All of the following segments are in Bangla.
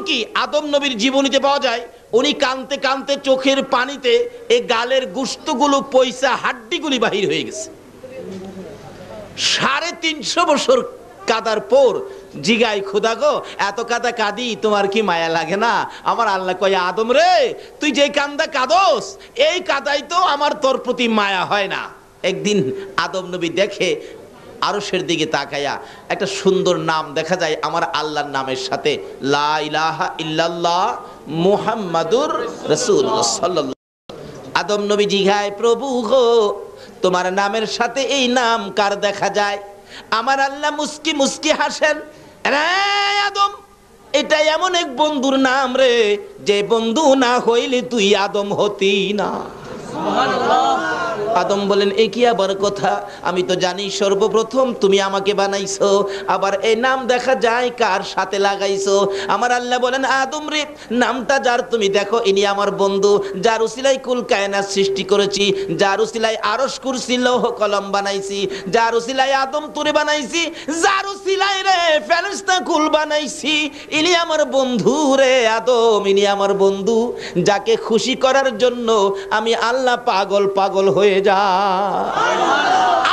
এমনকি আদম নবীর জীবনীতে পাওয়া যায় উনি কানতে কানতে চোখের পানিতে এই গালের গোশতগুলো পয়সা হাড্ডিগুলি বাহির হয়ে গেছে। 350 বছর কাদার পর জিগাই, খোদা গো এত কাদা কাঁদি তোমার কি মায়া লাগে না? আমার আল্লাহ কয়, আদম রে তুই যে কান্দা কাঁদোস এই কাদাই তো আমার তোর প্রতি মায়া হয় না। একদিন আদম নবী দেখে আরশের দিকে তাকায়া একটা সুন্দর নাম দেখা যায় আমার আল্লাহর নামের সাথে, লা ইলাহা ইল্লাল্লাহ মুহাম্মাদুর রাসূলুল্লাহ সাল্লাল্লাহু। আদম নবী জিগায়, প্রভু গো তোমার নামের সাথে এই নাম কার দেখা যায়? আমার আল্লাহ মুস্কি মুস্কি হাসেন, রে আদম এটা এমন এক বন্ধুর নাম রে যে বন্ধু না হইলে তুই আদম হতি না। আদম বলেন, এ কি আবার কথা? আমি তো জানি সর্বপ্রথম তুমি আমাকে বানাইছো, আবার এই নাম দেখা যায় কার সাথে লাগাইছো? আমার আল্লাহ বলেন, আদম রে নামটা যার তুমি দেখো ইনি আমার বন্ধু, যার উসিলায় কুল কায়নাত সৃষ্টি করেছি, যার উসিলায় আরশ কুরসি লৌহ কলম বানাইছি, যার উসিলায় আদম তুরে বানাইছি, যার উসিলায় রে ফেরেশতা কুল বানাইছি, ইনি আমার বন্ধু রে আদম, ইনি আমার বন্ধু, যাকে খুশি করার জন্য আমি আল্লাহ পাগল পাগল হয়ে যা।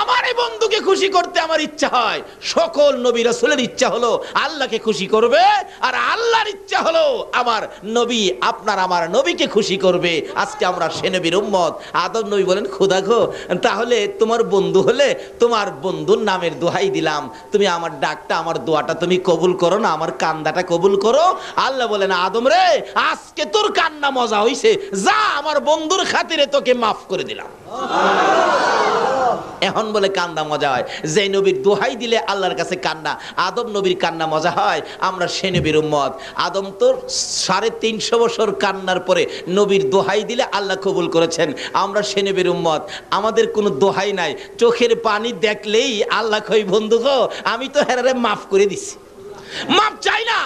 আমার এই বন্ধুকে খুশি করতে আমার ইচ্ছা হয়। সকল নবী রাসূলের ইচ্ছা হলো আল্লাহকে খুশি করবে, আর আল্লাহর ইচ্ছা হলো আমার নবী আপনার আমার নবীকে খুশি করবে। আজকে আমরা সে নবীর উম্মত। আদম নবী বলেন, খোদা গো তাহলে তোমার বন্ধু হলে তোমার বন্ধুর নামের দোহাই দিলাম, তুমি আমার ডাকটা আমার দোয়াটা তুমি কবুল করো না, আমার কান্দাটা কবুল করো। আল্লাহ বলেন, আদম রে আজকে তোর কান্না মজা হইছে, যা আমার বন্ধুর খাতিরে তোকে মাফ করে দিলাম। এখন বলে কান্না মজা হয়, যে নবীর দোহাই দিলে আল্লাহর কাছে কান্না, আদম নবীর কান্না মজা হয়। আমরা সে নবীর উম্মত। আদম তো 350 বছর কান্নার পরে নবীর দোহাই দিলে আল্লাহ কবুল করেছেন। আমরা সে নবীর উম্মত, আমাদের কোনো দোহাই নাই, চোখের পানি দেখলেই আল্লাহ কই, বন্ধু গো আমি তো হেরারে মাফ করে দিছি, মাফ চাই না,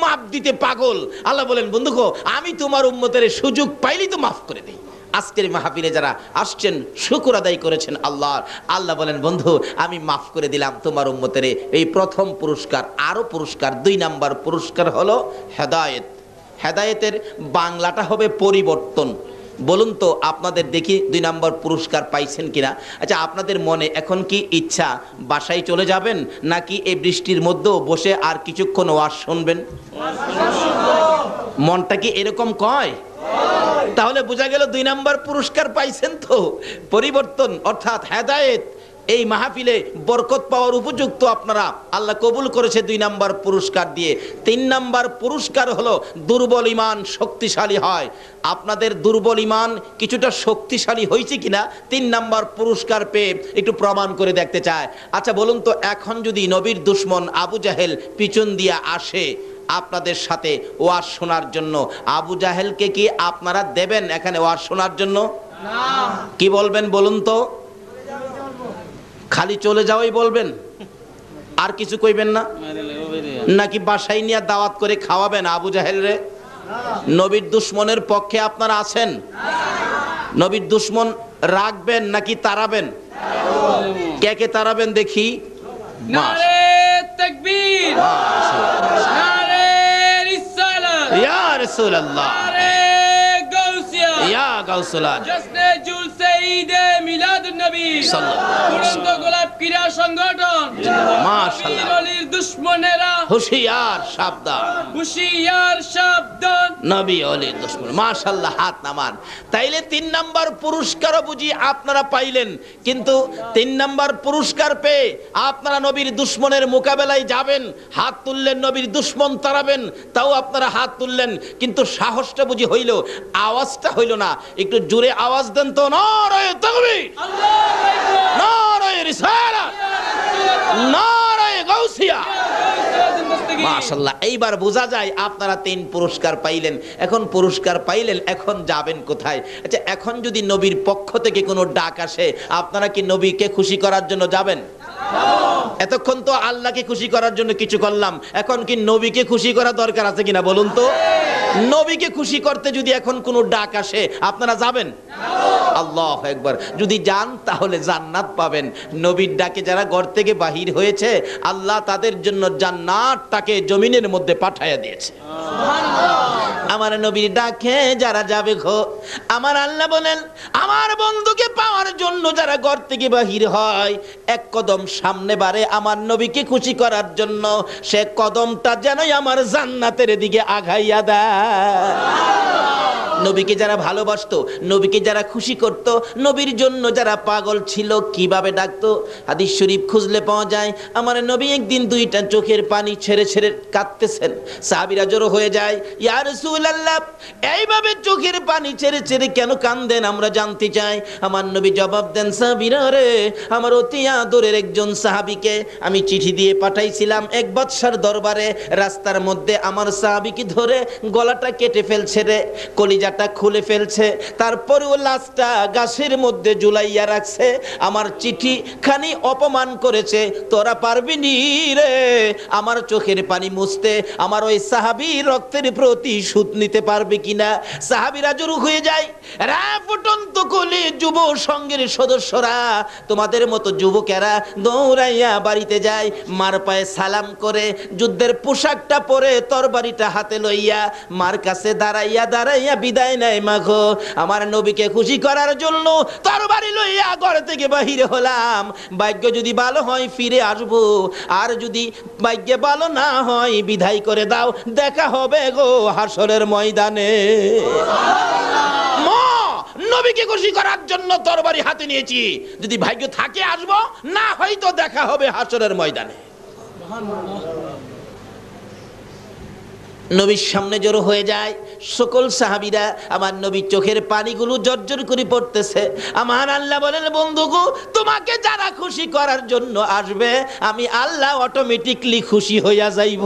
মাফ দিতে পাগল। আল্লাহ বলেন, বন্ধু গো আমি তোমার উম্মতের সুযোগ পাইলেই তো মাফ করে দিই। আজকের মাহফিলে যারা আসছেন শুকর আদায় করেছেন আল্লাহর, আল্লাহ বলেন, বন্ধু আমি মাফ করে দিলাম তোমার উম্মতের। এই প্রথম পুরস্কার। আরো পুরস্কার, 2 নাম্বার পুরস্কার হলো হেদায়েত। হেদায়েতের বাংলাটা হবে পরিবর্তন। বলুন তো আপনাদের দেখি 2 নাম্বার পুরস্কার পাইছেন কিনা। আচ্ছা আপনাদের মনে এখন কি ইচ্ছা বাসায় চলে যাবেন, নাকি এই বৃষ্টির মধ্যেও বসে আর কিছুক্ষণ ওয়াজ শুনবেন? মনটা কি এরকম কয়? তাহলে বোঝা গেল 2 নাম্বার পুরস্কার পাইছেন তো, পরিবর্তন অর্থাৎ হেদায়েত। এই মাহফিলে বরকত পাওয়ার উপযুক্ত আপনারা, আল্লাহ কবুল করেছে 2 নাম্বার পুরস্কার দিয়ে। 3 নাম্বার পুরস্কার হলো দুর্বল ঈমান শক্তিশালী হয়। আপনাদের দুর্বল ঈমান কিছুটা শক্তিশালী হয়েছে কিনা 3 নাম্বার পুরস্কার পেয়ে একটু প্রমাণ করে দেখতে চায়। আচ্ছা বলুন তো, এখন যদি নবীর দুশমন আবু জাহেল পিছন দিয়ে আসে আপনাদের সাথে ওয়াজ শোনার জন্য, আবু জাহেলকে কি আপনারা দেবেন এখানে ওয়াজ শোনার জন্য? না। কি বলবেন বলুন তো? খালি চলে যাওয়াই বলবেন, আর কিছু কইবেন না? নাকি বাসায় নিয়ে দাওয়াত করে খাওয়াবেন আবু জাহেল রে? নবীর দুশমনের পক্ষে আপনারা আছেন? নবীর দুশমন রাখবেন নাকি তাড়াবেন? কে কে তাড়াবেন দেখি? নারে তাকবীর, নারে রিসালাত, ইয়া রাসূলুল্লাহ, নারে গাউসিয়া, ইয়া গাউসুল্লাহ, জশ্নে জুলসে ঈদে মিলাদুন নবী সাল্লাল্লাহু আলাইহি ওয়াসাল্লাম, তুরন্ত গোলাপ ক্রীড়া সংগঠন মাশাআল্লাহ, নবীর দুশমনেরা হুশিয়ার সাবধান, হুশিয়ার সাবধান, নবী ওলি দুশমন। মাশাআল্লাহ, হাত নামান। তাইলে 3 নাম্বার পুরস্কারও বুঝি আপনারা পাইলেন, কিন্তু 3 নাম্বার পুরস্কার পেয়ে আপনারা নবীর দুশমনের মোকাবেলায় যাবেন, হাত তুললেন, নবীর দুশমন তাড়াবেন, তাও আপনারা হাত তুললেন, কিন্তু সাহসটা বুঝি হইল, আওয়াজটা হইল না। একটু জোরে আওয়াজ দেন তো, নারায়ে তাকবীর, আল্লাহু আকবার, নারায়ে রিসালাত, নারায়ে গাউসিয়া। মাশাআল্লাহ, এইবার বোঝা যায় আপনারা 3 পুরস্কার পাইলেন। এখন পুরস্কার পাইলেন, এখন যাবেন কোথায়? আচ্ছা এখন যদি নবীর পক্ষ থেকে কোনো ডাক আসে, আপনারা কি নবীকে খুশি করার জন্য যাবেন? এতক্ষণ তো আল্লাহকে খুশি করার জন্য কিছু করলাম, এখন কি নবীকে খুশি করা দরকার আছে কিনা বলুন তো? নবীকে খুশি করতে যদি এখন কোনো ডাক আসে আপনারা যাবেন? আল্লাহু আকবার। যদি যান তাহলে জান্নাত পাবেন। নবীর ডাকে যারা ঘর থেকে বাহির হয়েছে, আল্লাহ তাদের জন্য জান্নাতটাকে জমিনের মধ্যে পাঠাইয়া দিয়েছে। আমার নবীর ডাকে যারা যাবে গো, আমার আল্লাহ বলেন আমার বন্ধুকে পাওয়ার জন্য যারা ঘর থেকে বাহির হয়, এক কদম সামনে বাড়ে আমার নবীকে খুশি করার জন্য, সে কদমটা যেনই আমার জান্নাতের দিকে আগাইয়া দেয়। নবীকে যারা ভালোবাসতো, নবীকে যারা খুশি করত, নবীর জন্য যারা পাগল ছিল, কিভাবে ডাকতো? হাদিস শরীফ খুঁজলে পাওয়া যায়, আমার নবী একদিন দুইটা চোখের পানি ছেড়ে ছেড়ে কাঁদতেছেন। সাহাবীরা জড়ো হয়ে যায়, ইয়া রাসূলুল্লাহ, এইভাবে চোখের পানি ছেড়ে ছেড়ে কেন কাঁদেন আমরা জানতে চাই। আমার নবী জবাব দেন, সাহাবীরা রে, আমার অতি আদরের একজন সাহাবীকে আমি চিঠি দিয়ে পাঠাইছিলাম এক বাদশার দরবারে, রাস্তার মধ্যে আমার সাহাবীকে ধরে গলাটা কেটে ফেলছে রে, কলিজাটা খুলে ফেলছে, তারপরেও লাশটা গাছের মধ্যে ঝুলাইয়া রাখছে। আমার চিঠি খানি অপমান করেছে, তোরা পারবি নি রে আমার চোখের পানি মুছতে, আমার ওই সাহাবীর রক্তের প্রতিশোধ নিতে পারবে কিনা? সাহাবীরা জড়ো হয়ে যায়। রা ফুটন্ত কোলে যুব সংঘের সদস্যরা, তোমাদের মতো যুবকেরা দৌড়াইয়া বাড়িতে যায়, মার পায়ে সালাম করে যুদ্ধের পোশাকটা পরে তরবারিটা হাতে লইয়া মার কাছে দাঁড়াইয়া দাঁড়াইয়া বিদায় নেয়। মাগো, আমার নবীকে খুশি করার জন্য তরবারি লইয়া ঘর থেকে বাহির হলাম, ভাগ্য যদি ভালো হয় ফিরে আসবো, আর যদি ভাগ্যে ভালো না হয় বিদায় করে দাও, দেখা হবে গো হাসরের ময়দানে। মা, নবীকে খুশি করার জন্য তরবারি হাতে নিয়েছি, যদি ভাগ্য থাকে আসবো, না হয়তো দেখা হবে হাসরের ময়দানে। নবীর সামনে জড়ো হয়ে যায় সকল সাহাবীরা, আমার নবীর চোখের পানিগুলো জর্জর করে পড়তেছে। আমার আল্লাহ বলেন, বন্ধুগো, তোমাকে যারা খুশি করার জন্য আসবে, আমি আল্লাহ অটোমেটিকলি খুশি হইয়া যাইব।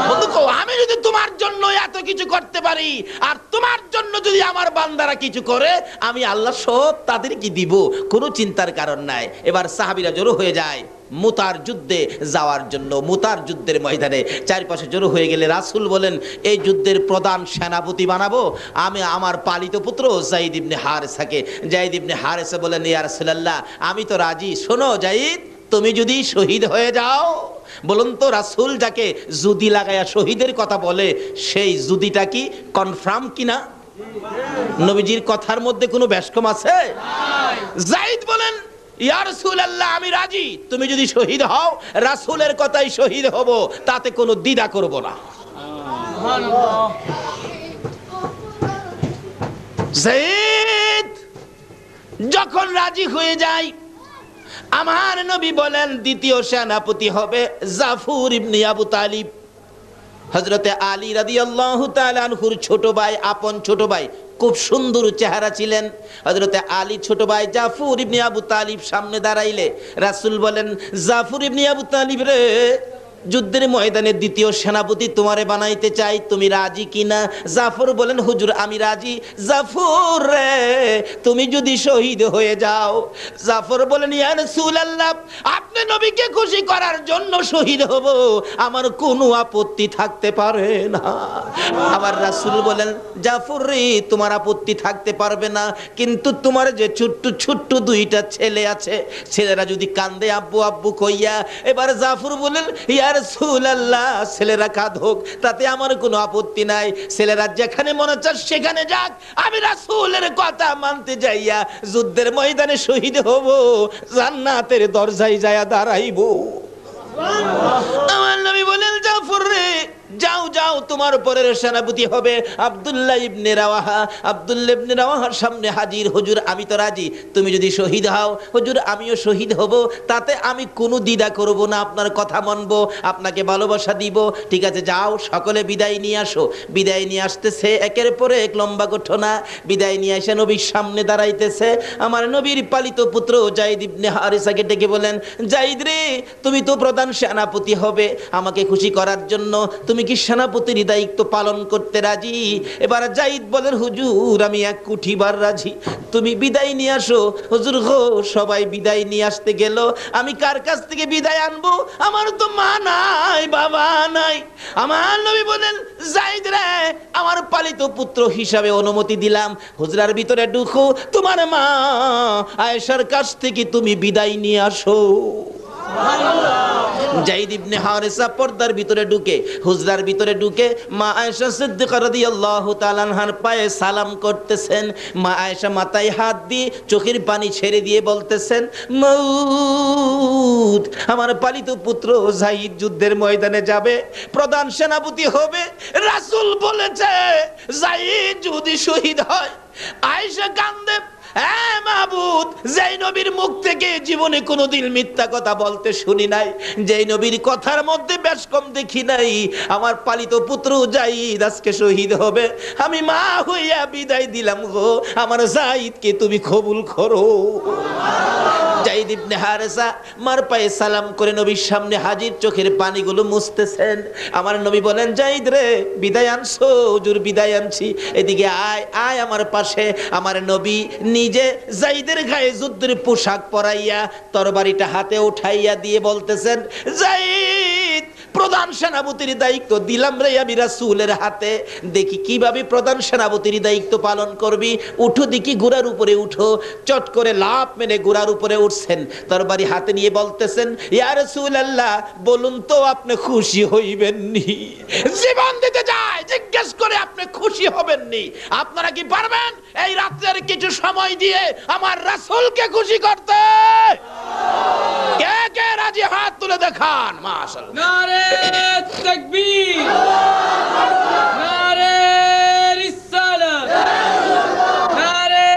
বন্ধুগো, আমি যদি তোমার জন্য এত কিছু করতে পারি, আর তোমার জন্য যদি আমার বান্দারা কিছু করে, আমি আল্লাহ সব তাদেরকে দিব, কোনো চিন্তার কারণ নাই। এবার সাহাবীরা জড়ো হয়ে যায় মুতার যুদ্ধে যাওয়ার জন্য। মুতার যুদ্ধের ময়দানে চারপাশে জড়ো হয়ে গেলে রাসূল বলেন, এই যুদ্ধের প্রধান সেনাপতি বানাবো আমি আমার পালিত পুত্র যায়েদ ইবনে হারেসাকে। যায়েদ ইবনে হারেসা বলেন, ইয়া রাসূলুল্লাহ, আমি তো রাজি। শোনো যায়েদ, তুমি যদি শহীদ হয়ে যাও, বলুন তো রাসূল যাকে জুদি লাগায়া শহীদের কথা বলে, সেই জুদিটা কি কনফার্ম কিনা? নবীজির কথার মধ্যে কোনো ব্যস্কম আছে? যায়েদ বলেন, ইয়া রাসূলুল্লাহ, আমি রাজি, তুমি যদি শহীদ হও, রাসূলের কথাই শহীদ হব, তাতে কোনো দ্বিধা করব না। যায়েদ যখন রাজি হয়ে যায়, আমার নবী বলেন দ্বিতীয় সেনাপতি হবে জাফর ইবনে আবু তালিব। হযরতে আলী রাদিয়াল্লাহু তাআলা আনহুর ছোট ভাই, আপন ছোট ভাই, খুব সুন্দর চেহারা ছিলেন। হযরতে আলী ছোট ভাই জাফর ইবনে আবু তালিব সামনে দাঁড়াইলে রাসূল বলেন, জাফর ইবনে আবু তালিব রে, যুদ্ধের ময়দানে দ্বিতীয় সেনাপতি তোমারে বানাইতে চাই, তুমি রাজি কিনা? জাফর বলেন, হুজুর আমি রাজি। জাফর রে, তুমি যদি শহীদ হয়ে যাও। জাফর বলেন, ইয়া রাসূলুল্লাহ, আপনি নবীকে খুশি করার জন্য শহীদ হব, আমার কোনো আপত্তি থাকতে পারে না। আবার রাসূল বলেন, জাফর রে, তোমার আপত্তি থাকতে পারবে না, কিন্তু তোমার যে ছোট্ট ছোট্ট দুইটা ছেলে আছে, ছেলেরা যদি কান্দে আব্বু আব্বু কইয়া। এবার জাফর বলেন, ইয়া রাসূলুল্লাহ, ছেলেরা কাঁদুক, তাতে আমার কোনো আপত্তি নাই, ছেলেরা যেখানে মনে চায় সেখানে যাক, আমি রাসূলের কথা মানতে যাইয়া যুদ্ধের ময়দানে শহীদ হব, জান্নাতের দরজায় যায়া দাঁড়াইব। আমার নবী বলেন, জাফর রে, যাও যাও, তোমার পরের সেনাপতি হবে আব্দুল্লাহ ইবনে রাওয়াহা। আব্দুল্লাহ ইবনে রাওয়াহার সামনে হাজির, হুজুর আমি তো রাজি, তুমি যদি শহীদ হও, হুজুর আমিও শহীদ হব, তাতে আমি কোনো দ্বিধা করব না, আপনার কথা মানব, আপনাকে ভালোবাসা দিব। ঠিক আছে, যাও, সকলে বিদায় নিয়ে আসো। বিদায় নিয়ে আসতেছে, একের পরে এক লম্বা ঘটনা। বিদায় নিয়ে এসে নবীর সামনে দাঁড়াইতেছে। আমার নবীর পালিত পুত্র যায়েদ ইবনে হারেসাকে ডেকে বলেন, যায়েদ রে, তুমি তো প্রধান সেনাপতি হবে, আমাকে খুশি করার জন্য তুমি কি সেনাপতির দায়িত্ব পালন করতে রাজি? এবার যাইদ বলেন হুজুর আমি 1 কোটি বার রাজি, তুমি বিদায় নিয়ে আসো। হুজুর গো, সবাই বিদায় নিয়ে আসতে গেল, আমি কার কাছ থেকে বিদায় আনবো? আমার তো মা নাই, বাবা নাই। আমার নবী বলেন যাইদ রে, আমার পালিত পুত্র হিসাবে অনুমতি দিলাম, হুজরার ভিতরে ঢুকো, তোমার মা আয়েশার কাছ থেকে তুমি বিদায় নিয়ে আসো। যায়েদ ইবনে হারেসা পর্দার ভিতরে ঢুকে, হুজরার ভিতরে ঢুকে মা আয়েশা সিদ্দিকা রাদিয়াল্লাহু তাআলা আনহার পায়ে সালাম করতেছেন। মা আয়েশা মাথায় হাত দিয়ে চোখের পানি ছেড়ে দিয়ে বলতেছেন, মউত, আমার পালিত পুত্র যায়েদ যুদ্ধের ময়দানে যাবে, প্রধান সেনাপতি হবে। রাসূল বলেছে যায়েদ যদি শহীদ হয়। আয়েশা কান্দে, হ্যাঁ মাবুদ, যেই নবীর মুখ থেকে জীবনে কোনোদিন মিথ্যা কথা বলতে শুনি নাই, যেই নবীর কথার মধ্যে বেশ কম দেখি নাই, আমার পালিত পুত্র যায়েদ আজকে শহীদ হবে, আমি মা হইয়া বিদায় দিলাম গো, আমার যায়েদকে তুমি কবুল করো। যায়েদ ইবনে হারেসা মার পায়ে সালাম করে নবীর সামনে হাজির, চোখের পানিগুলো মুছতেছেন। আমার নবী বলেন, যায়েদ রে, বিদায় আনছো? হুজুর বিদায় আনছি। এদিকে আয়, আয় আমার পাশে। আমার নবী নিজে যায়েদের গায়ে যুদ্ধের পোশাক পরাইয়া তরবারিটা হাতে উঠাইয়া দিয়ে বলতেছেন, যায়েদ, প্রধান সেনাপতির দায়িত্ব দিলাম রে আমি রাসূলের হাতে, দেখি কিভাবে প্রধান সেনাপতির দায়িত্ব পালন করবি। উঠো দেখি, ঘোড়ার উপরে উঠো। চট করে লাফ মেরে ঘোড়ার উপরে উঠছেন, তরবারি হাতে নিয়ে বলতেছেন, ইয়া রাসূলুল্লাহ, বলুন তো আপনি খুশি হইবেননি? জীবন দিতে যায়, জিজ্ঞেস করে আপনি খুশি হবেননি? আপনারা কি পারবেন এই রাত্রের কিছু সময় দিয়ে আমার রাসূলকে খুশি করতে? কে কে রাজি, হাত তুলে দেখান। মাশাআল্লাহ। নারে তাকবীর, নারে রিসালাত, নারে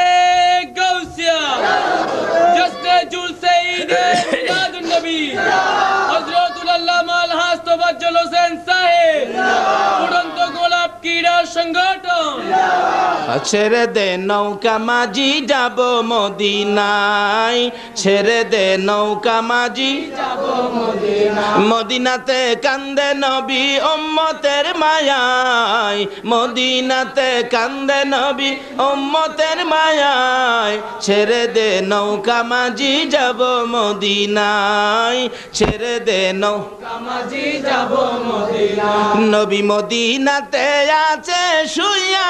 গাউসিয়া, জশ্নে জুলসে ঈদে মিলাদুন নবী হযরতুল আল্লামা আলহাজ তোফাজ্জল হোসেন সাহেব, উড়ন্ত গোলাপ ক্রীড়া সংগঠন। ছেড়ে দে নৌকা মাঝি, যাব মদিনায়, ছেড়ে দে নৌকা মাঝি, যাব মদিনায়, মদিনাতে কান্দে নবী উম্মতের মায়ায়, মদিনাতে কান্দে নবী উম্মতের মায়ায়, ছেড়ে দে নৌকা মাঝি, যাব মদিনায়, ছেড়ে দে নৌকা মাঝি, যাব মদিনায়। নবী মদিনাতে আছে শুইয়া,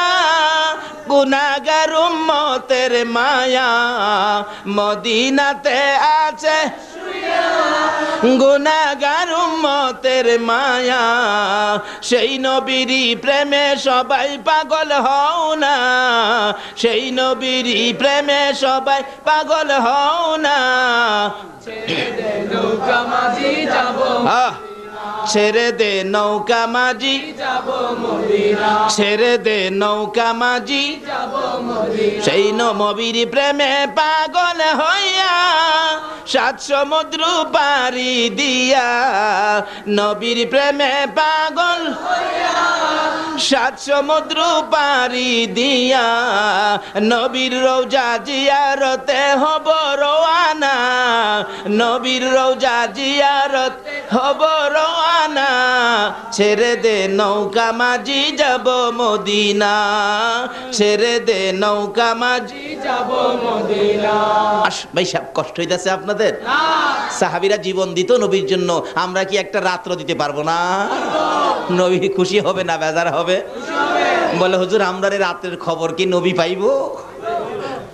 গুনাহগার উম্মতের মায়া, মদিনাতে আছে শুইয়া, গুনাহগার উম্মতের মায়া, সেই নবীরই প্রেমে সবাই পাগল হও না, সেই নবীরই প্রেমে সবাই পাগল হও না। ছেড়ে দে নৌকা মাঝি, যাব ছেড়ে দে নৌকা মাঝি, যাব মদিনা, ছেড়ে দে নৌকা মাঝি, যাব মদিনা, সেই নবীর প্রেমে পাগল হইয়া 7 সমুদ্র পারি দিয়া, নবীর প্রেমে পাগল হইয়া 7 সমুদ্র পারি দিয়া, নবীর রওজা জিয়ারতে হব রওয়ানা, নবীর রওজা জিয়ারতে হব রওয়ানা, ছেড়ে দে নৌকা মাঝি, যাব মদিনা, ছেড়ে দে নৌকা মাঝি, যাব মদিনা। ভাই সাহেব, কষ্ট হইতাছে আপনাদের? সাহাবীরা জীবন দিত নবীর জন্য, আমরা কি একটা রাত্র দিতে পারবো না? নবী খুশি হবে না বেজার হবে? বলে হুজুর, আমরা রাতের খবর কি নবী পাইবো?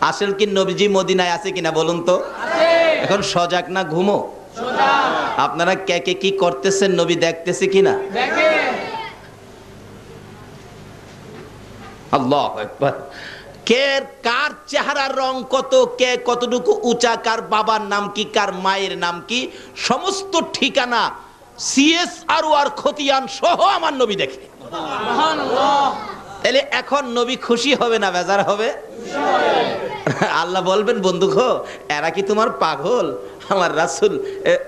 আসল কি নবীজি মদিনায় আছে কিনা বলুন তো? এখন সজাগ না ঘুমো? আপনারা কে কে কি করতেছেন, নবী দেখতেছে কিনা? আল্লাহু আকবার। কে কার চেহারার রং কত, কে কতটুকু উঁচা, কার বাবার নাম কি, কার মায়ের নাম কি, সমস্ত ঠিকানা CSR খতিয়ান সহ আমার নবী দেখে। সুবহানাল্লাহ। তাহলে এখন নবী খুশি হবে না বেজার হবে? আল্লাহ বলবেন, বন্ধু গো, এরা কি তোমার পাগল? আমার রাসূল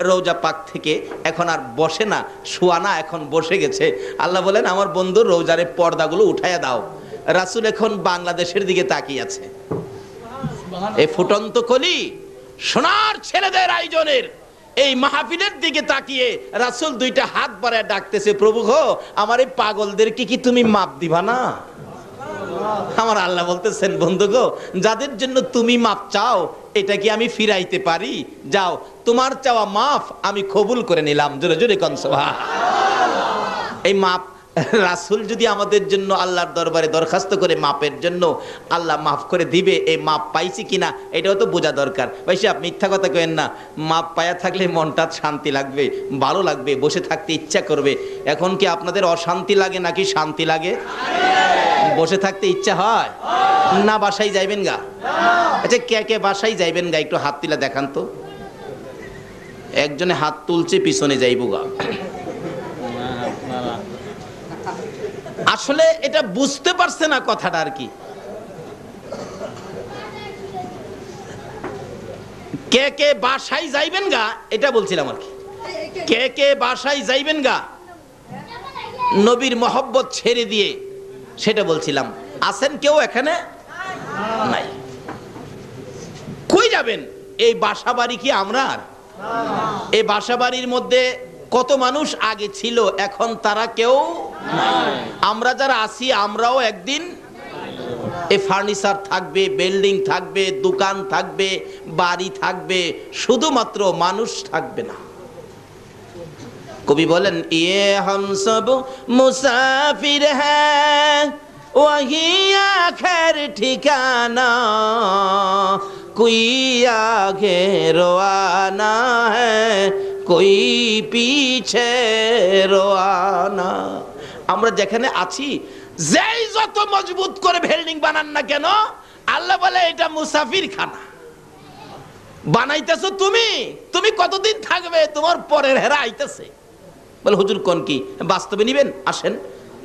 রওজা পাক থেকে এখন আর বসে না, শোয়া না, এখন বসে গেছে। আল্লাহ বলেন, আমার বন্ধু রওজারে পর্দাগুলো উঠাইয়া দাও। রাসূল এখন বাংলাদেশের দিকে তাকিয়ে আছে। এই ফুটন্ত কলি সোনার ছেলেদের আয়োজনের এই মাহফিলের দিকে তাকিয়ে রাসূল দুইটা হাত বাড়ায় ডাকতেছে, প্রভু গো আমার এই পাগলদেরকে কি তুমি মাপ দিবা না? আমার আল্লাহ বলতেছেন, বন্ধু গো যাদের জন্য তুমি মাপ চাও এটা কি আমি ফিরাইতে পারি? যাও তোমার চাওয়া মাফ আমি কবুল করে নিলাম। জোরে জোরে কোন সুবহানাল্লাহ। এই মাপ রাসূল যদি আমাদের জন্য আল্লাহর দরবারে দরখাস্ত করে মাপের জন্য, আল্লাহ মাফ করে দিবে। এই মাপ পাইছি কিনা এটাও তো বোঝা দরকার। ভাই সাহেব মিথ্যা কথা কইেন না, মাপ পায়া থাকলে মনটা শান্তি লাগবে, ভালো লাগবে, বসে থাকতে ইচ্ছা করবে। এখন কি আপনাদের অশান্তি লাগে নাকি শান্তি লাগে? বসে থাকতে ইচ্ছা হয় না? বাসায় যাইবেন গা? আচ্ছা কে কে বাসায় যাইবেন গা একটু হাত তুলে দেখান তো। একজনে হাত তুলছে, পিছনে যাইব গা। আসলে এটা বুঝতে পারছে না কথাটা আর কি। কে কে বাসায় যাইবেন গা এটা বলছিলাম আর কি। কে কে বাসায় যাইবেন গা নবীর মহব্বত ছেড়ে দিয়ে, সেটা বলছিলাম। আছেন কেউ এখানে? নাই। কই যাবেন? এই বাসা বাড়ি কি আমরা? এই বাসা বাড়ির মধ্যে কত মানুষ আগে ছিল, এখন তারা কেউ নাই। আমরা যারা আছি আমরাও একদিন এই ফার্নিচার থাকবে, বিল্ডিং থাকবে, দোকান থাকবে, বাড়ি থাকবে, শুধুমাত্র মানুষ থাকবে না। কবি বলেন, ইয়ে হাম সব মুসাফির হ্যায় ওহি আখের ঠিকানা, কোই আগে রওয়ানা হ্যায় কোই পিছে রওয়ানা। আমরা যেখানে আছি, যেই যত মজবুত করে বিল্ডিং বানান না কেন, আল্লাহ বলে এটা মুসাফির খানা। বানাইতেছো তুমি, তুমি কতদিন থাকবে? তোমার পরের হেরা আইতেছে। বলে হুজুর কোন কি বাস্তবে নিবেন? আসেন,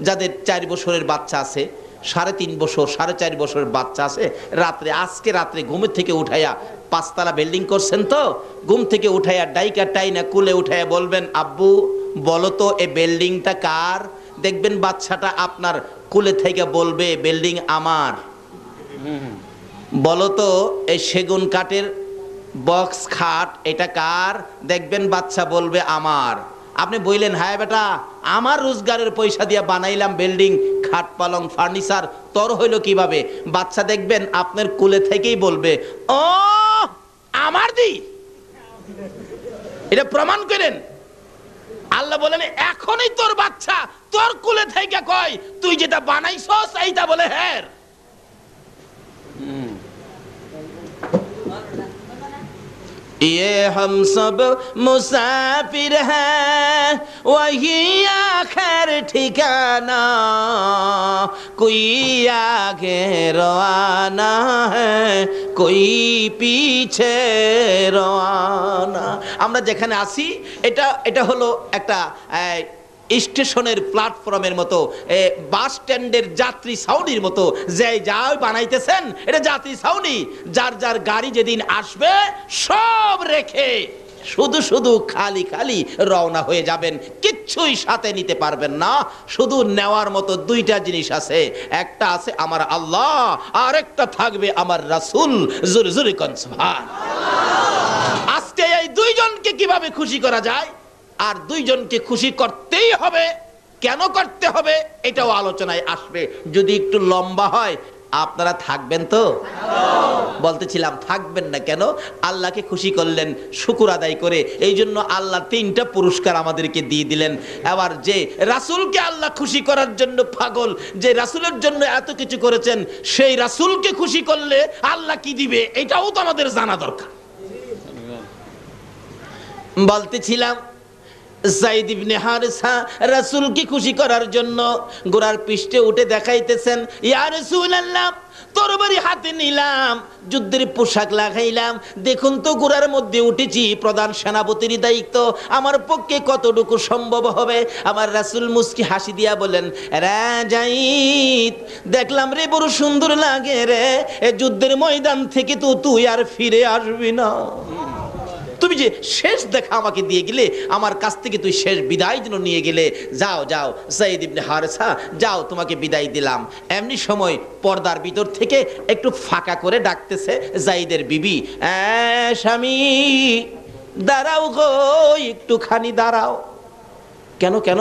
যাদের 4 বছরের বাচ্চা আছে, 3.5 বছর, 4.5 বছরের বাচ্চা আছে, রাত্রে আজকে রাত্রে ঘুমের থেকে উঠাইয়া, 5 তলা বিল্ডিং করছেন তো, ঘুম থেকে উঠাইয়া ডাইকা টাইনা কুলে উঠাইয়া বলবেন, আব্বু বলো তো এই বিল্ডিংটা কার? দেখবেন বাচ্চাটা আপনার কুলে থেকে বলবে বিল্ডিং আমার। বলো তো এই সেগুন কাঠের বক্স খাট এটা কার? দেখবেন বাচ্চা বলবে আমার। আপনি বললেন, হ্যাঁ বেটা আমার রোজগারের পয়সা দিয়ে বানাইলাম বিল্ডিং, খাট পালং ফার্নিচার, তোর হইলো কিভাবে? বাচ্চা দেখবেন আপনার কুলে থেকেই বলবে, ও আমার দি। এটা প্রমাণ করেন। আল্লাহ বলেন, এখনই তোর বাচ্চা তোর কুলে থেকে কয় তুই যেটা বানাইছস এইটা বলে হ্যাঁ। ये हम सब मुसाफिर हैं वही आखिर ठिकाना, कोई आगे रवाना है कोई पीछे रवाना। আমরা যেখানে আছি এটা হলো একটা স্টেশনের প্ল্যাটফর্মের মতো, বাস স্ট্যান্ডের যাত্রী ছাউনির মতো। যে যাই বানাইতেছেন এটা যাত্রী ছাউনি। যার যার গাড়ি যেদিন আসবে সব রেখে শুধু শুধু খালি খালি রওনা হয়ে যাবেন, কিচ্ছুই সাথে নিতে পারবেন না। শুধু নেওয়ার মতো 2টা জিনিস আছে, একটা আছে আমার আল্লাহ, আর একটা থাকবে আমার রাসূল। জোরে জোরে কোন সুবহানাল্লাহ। আজকে এই 2 জনকে কিভাবে খুশি করা যায়, আর 2 জনকে খুশি করতেই হবে, কেন করতে হবে এটাও আলোচনায় আসবে। যদি একটু লম্বা হয়, আপনারা থাকবেন তো? বলতেছিলাম থাকবেন না কেন? আল্লাহকে খুশি করলেন শুকর আদায় করে, এই জন্য আল্লাহ 3টা পুরস্কার আমাদেরকে দিয়ে দিলেন। আবার যে রাসূলকে আল্লাহ খুশি করার জন্য পাগল, যে রাসূলের জন্য এত কিছু করেছেন, সেই রাসূলকে খুশি করলে আল্লাহ কি দিবে এটাও তো আমাদের জানা দরকার। বলতেছিলাম যায়েদ ইবনে হারেসা রাসূলকে খুশি করার জন্য ঘোড়ার পৃষ্ঠে উঠে দেখাইতেছেন, ইয়া রাসূলুল্লাহ তরবারি হাতে নিলাম, যুদ্ধের পোশাক লাগাইলাম, দেখুন তো ঘোড়ার মধ্যে উঠেছি, প্রধান সেনাপতির দায়িত্ব, আমার পক্ষে কতটুকু সম্ভব হবে? আমার রাসূল মুস্কি হাসি দিয়া বলেন, রে যায়েদ দেখলাম রে বড় সুন্দর লাগে রে, এই যুদ্ধের ময়দান থেকে তো তুই আর ফিরে আসবি না। তুমি যে শেষ দেখা আমাকে দিয়ে গেলে, আমার কাছ থেকে তুই শেষ বিদায় জন্য নিয়ে গেলে, যাও যাও যায়েদ ইবনে হারেসা যাও, তোমাকে বিদায় দিলাম। এমনি সময় পর্দার ভিতর থেকে একটু ফাঁকা করে ডাকতেছে যায়েদের বিবি, স্বামী দাঁড়াও গো, একটুখানি দাঁড়াও। কেন কেন?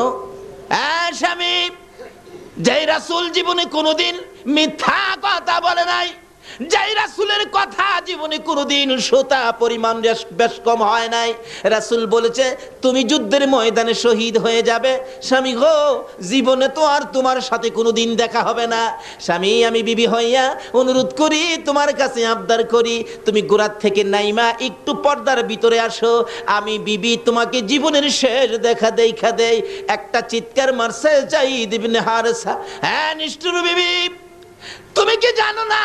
স্বামী, যেই রাসূল জীবনে কোনোদিন মিথ্যা কথা বলে নাই, যেই রাসূলের কথা জীবনে কোনোদিন সোতা পরিমাণ বেশ কম হয় নাই, রাসূল বলেছে তুমি যুদ্ধের ময়দানে শহীদ হয়ে যাবে। স্বামী গো, জীবনে তো আর তোমার সাথে কোনোদিন দেখা হবে না। স্বামী, আমি বিবি হইয়া অনুরোধ করি, তোমার কাছে আবদার করি, তুমি গোরার থেকে নাইমা একটু পর্দার ভিতরে আসো। আমি বিবি তোমাকে জীবনের শেষ দেখা দেই। একটা চিৎকার মারছে যায়েদ ইবনে হারেসা, হ্যাঁ নিষ্ঠুর বিবি, তুমি কি জানো না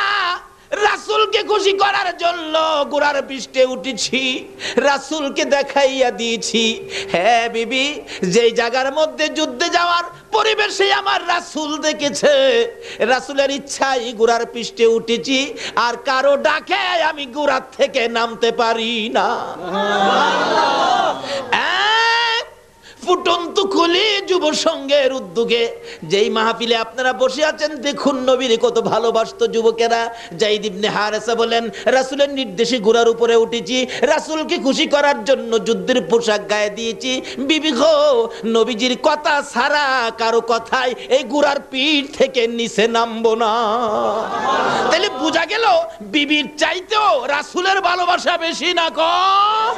রাসূলকে খুশি করার জন্য গোরার পৃষ্ঠে উঠেছি, রাসূলকে দেখাইয়া দিয়েছি। হ্যাঁ বিবি, যেই জায়গার মধ্যে যুদ্ধে যাওয়ার পরিবেশে আমার রাসূল দেখেছে, রাসূলের ইচ্ছাই গোরার পৃষ্ঠে উঠেছি, আর কারো ডাকে আমি গোরার থেকে নামতে পারি না। ফুটন্ত খুলি যুব সংঘের উদ্যোগে যেই মাহফিলে আপনারা বসে আছেন, দেখুন নবীর কত ভালোবাসতো যুবকেরা। যায়েদ ইবনে হারেসা বলেন, রাসূলের নির্দেশে ঘোড়ার উপরে উঠেছি, রাসূলকে খুশি করার জন্য যুদ্ধের পোশাক গায়ে দিয়েছি। বিবি গো, নবীজির কথা ছাড়া কারো কথায় এই ঘোড়ার পিঠ থেকে নিচে নামবো না। তাহলে বোঝা গেল বিবির চাইতেও রাসূলের ভালোবাসা বেশি না কম?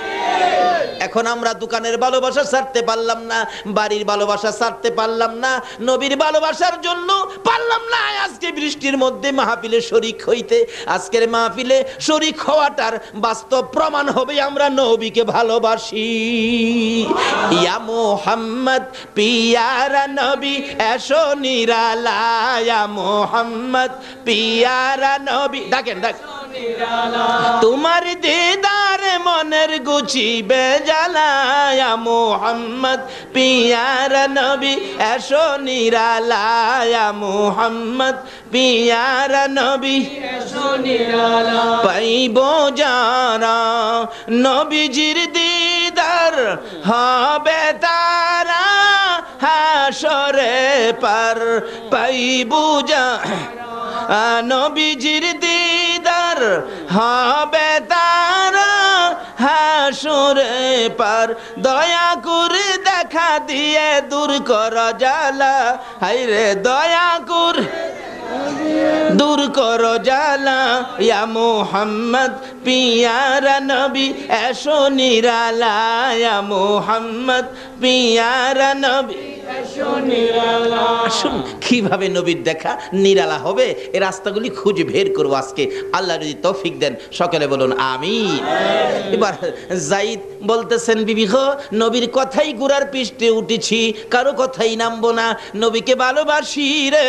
এখন আমরা দোকানের ভালোবাসা ছাড়তে পারলাম না, বাড়ির ভালোবাসা ছাড়তে পারলাম না, নবীর ভালোবাসার জন্য পারলাম না আজকে বৃষ্টির মধ্যে মাহফিলে শরীক হইতে। আজকের মাহফিলে শরীক হওয়াটার বাস্তব প্রমাণ হবে আমরা নবীকে ভালোবাসি। ইয়া মুহাম্মদ পিয়ারা নবী এসো নিরালায়, ইয়া মুহাম্মদ পিয়ারা নবী, ডাকেন তোমার দিদার মনের গুছিবে জ্বালায়া, মুহাম্মদ পিয়ারা নবী এসো নিরালায়া, মুহাম্মদ পিয়ারা নবী এসো নিরালা। পাইব যারা নবীজির দিদার হবে তারা হাসরে পার, পাইব যারা নবীজির দিদার হবে তারা হাসরে পার। দয়া করে দেখা দিয়ে দূর কর জ্বালা, হায়রে দয়া করে দূর কর জ্বালা। ইয়া মুহাম্মদ পিয়ারা নবী এসো নিরালা, ইয়া মুহাম্মদ পিয়ারা নবী এসো নিরালা। আসুন কিভাবে নবীর দেখা নিরালা হবে এই রাস্তাগুলি খুঁজে বের করবো আজকে, আল্লাহ যদি তৌফিক দেন। সকলে বলুন আমিন। এবার যায়েদ বলতেছেন, বিবি গো, নবীর কথাই গোরার পৃষ্ঠে উঠেছি, কারো কথাই নামবো না। নবীকে ভালোবাসি রে,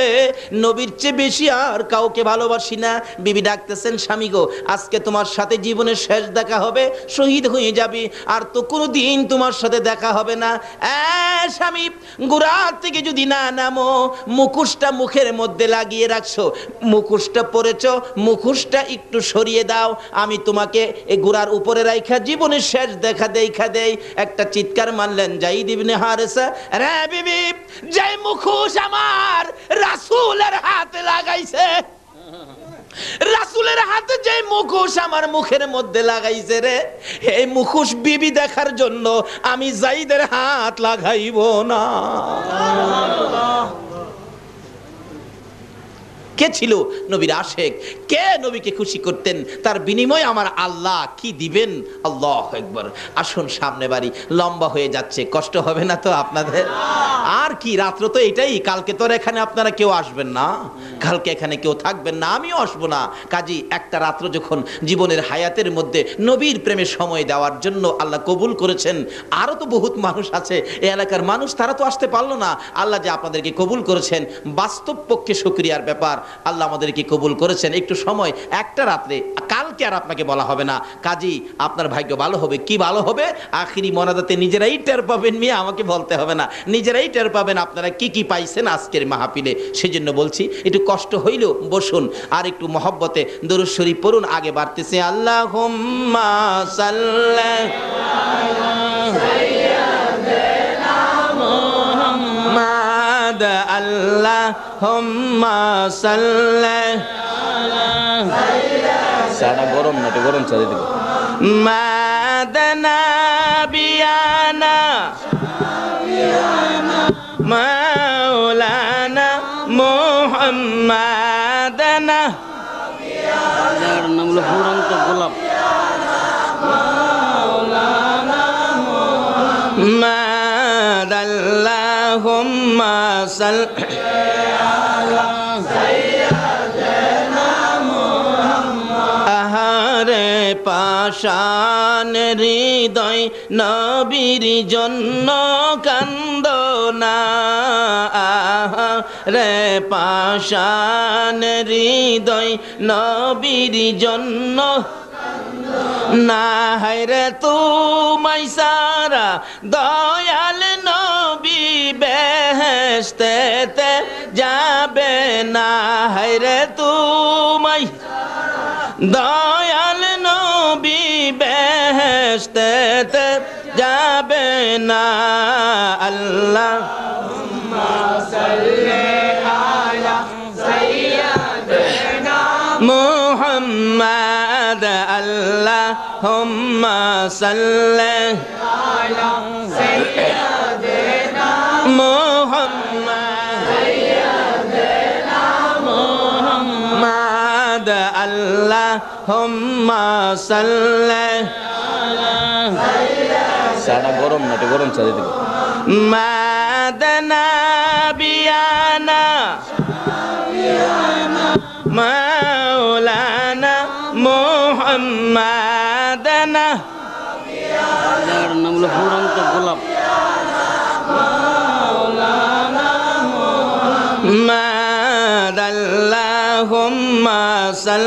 নবীর চেয়ে বেশি আর কাউকে ভালোবাসি না। বিবি ডাকতেছেন, স্বামী গো, আজকে তোমার সাথে জীবনের শেষ দেখা হবে, শহীদ হয়ে যাবি, আর তো কোনো দিন তোমার সাথে দেখা হবে না। স্বামী, গোরার থেকে যদি না নামো, মুখোশটা মুখের মধ্যে লাগিয়ে রাখছো, মুখোশটা পরেছো, মুখোশটা একটু সরিয়ে দাও, আমি তোমাকে এই গোরার উপরে রাইখা জীবনের শেষ দেখা দেই। একটা চিৎকার মারলেন যায়েদ ইবনে হারেসা, রে বিবি, যে মুখোশ আমার রাসূলের হাতে লাগাইছে, রাসূলের হাতে যে মুখোশ আমার মুখের মধ্যে লাগাইছে রে, এই মুখোশ বিবি দেখার জন্য আমি যায়েদের হাত লাগাইব না। কে ছিল নবীর আশেক? কে নবীকে খুশি করতেন? তার বিনিময়ে আমার আল্লাহ কি দিবেন? আল্লাহু আকবার। আসুন সামনে বাড়ি, লম্বা হয়ে যাচ্ছে, কষ্ট হবে না তো আপনাদের? আর কি, রাত্র তো এটাই, কালকে তো এখানে আপনারা কেউ আসবেন না, কালকে এখানে কেউ থাকবেন না, আমিও আসবো না। কাজী একটা রাত্র যখন জীবনের হায়াতের মধ্যে নবীর প্রেমে সময় দেওয়ার জন্য আল্লাহ কবুল করেছেন, আরো তো বহুত মানুষ আছে এই এলাকার মানুষ, তারা তো আসতে পারলো না। আল্লাহ যে আপনাদেরকে কবুল করেছেন, বাস্তব পক্ষে শুকরিয়ার ব্যাপার। আল্লাহ আমাদেরকে কবুল করেছেন। একটু সময়, একটা রাত্রে, কালকে আর আপনাকে বলা হবে না। কাজী আপনার ভাগ্য ভালো হবে। কি ভালো হবে? আখিরি মোনাজাতে নিজেরাই টের পাবেন, মিয়া আমাকে বলতে হবে না, নিজেরাই টের পাবেন আপনারা কি কি পাইছেন আজকের মাহফিলে। সেজন্য বলছি, একটু কষ্ট হইলেও বসুন, আর একটু মহব্বতে দরুদ শরীফ পড়ুন। আগে বাড়তেছে আল্লাহুম্মা সাল্লি আলা সাইয়্যিদিনা মুহাম্মাদ, আল্লাহুম্মা সাল্লি আলা সাইয়্যিদিনা, সাদা গরম না, তো গরম চলে দিবে। মাদ نبينا مولانا محمدنا যার নাম হলো ফুরন্ত গোলাপ محمد اللهم صل আহারে পাষাণ হৃদয় নবীর জন্য কান্দনা আহারে পাষাণ হৃদয় নবীর জন্য না হায়রে তুমাই সারা দয়াল নবী বেহেশতেতে যাবে না হায়রে তুমাই দয়াল নবী বেহেশতেতে যাবে না আল্লাহ محمد اللهم صل على سيدنا محمد محمد اللهم صل সারা গরম না, এটা গরম চা দিতে মাদনা বিয়ানা মাওলানা মুহাম্মাদানা যার নাম হলো ফুরন্ত গোলাপ মাদাল্লাহুম্মা সাল